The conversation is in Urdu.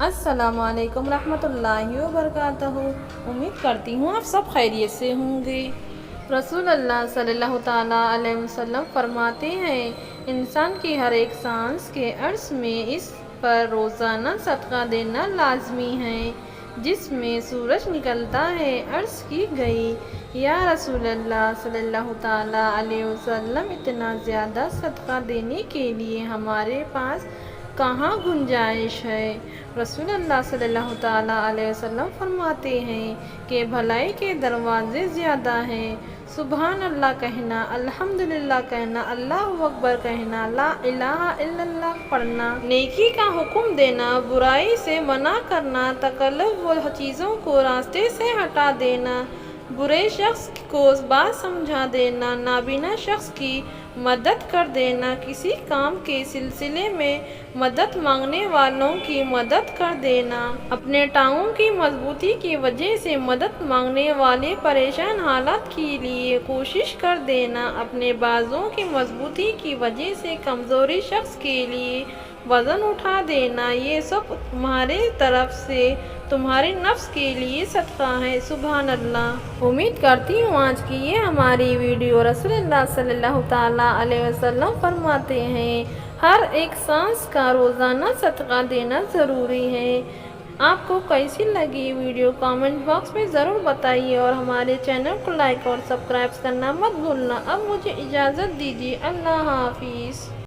السلام علیکم ورحمۃ اللہ وبرکاتہ۔ امید کرتی ہوں آپ سب خیریت سے ہوں گے۔ رسول اللہ صلی اللہ تعالیٰ علیہ وسلم فرماتے ہیں، انسان کی ہر ایک سانس کے عرض میں اس پر روزانہ صدقہ دینا لازمی ہے۔ جس میں سورج نکلتا ہے، عرض کی گئی، یا رسول اللہ صلی اللہ تعالیٰ علیہ وسلم، اتنا زیادہ صدقہ دینے کے لیے ہمارے پاس کہاں گنجائش ہے؟ رسول اللہ صلی اللہ تعالیٰ علیہ وسلم فرماتے ہیں کہ بھلائی کے دروازے زیادہ ہیں۔ سبحان اللہ کہنا، الحمدللہ کہنا، اللہ اکبر کہنا، لا الہ الا اللہ پڑھنا، نیکی کا حکم دینا، برائی سے منع کرنا، تکلف و چیزوں کو راستے سے ہٹا دینا، برے شخص کو بات سمجھا دینا، نابینا شخص کی مدد کر دینا، کسی کام کے سلسلے میں مدد مانگنے والوں کی مدد کر دینا، اپنے ٹانگوں کی مضبوطی کی وجہ سے مدد مانگنے والے پریشان حالات کے لیے کوشش کر دینا، اپنے بازوں کی مضبوطی کی وجہ سے کمزوری شخص کے لیے وزن اٹھا دینا، یہ سب تمہارے طرف سے تمہارے نفس کے لیے صدقہ ہے۔ سبحان اللہ۔ امید کرتی ہوں آج کی یہ ہماری ویڈیو رسول اللہ صلی اللہ تعالیٰ علیہ وسلم فرماتے ہیں، ہر ایک سانس کا روزانہ صدقہ دینا ضروری ہے۔ آپ کو کیسی لگی ویڈیو کامنٹ باکس میں ضرور بتائیے اور ہمارے چینل کو لائک اور سبسکرائب کرنا مت بھولنا۔ اب مجھے اجازت دیجیے، اللہ حافظ۔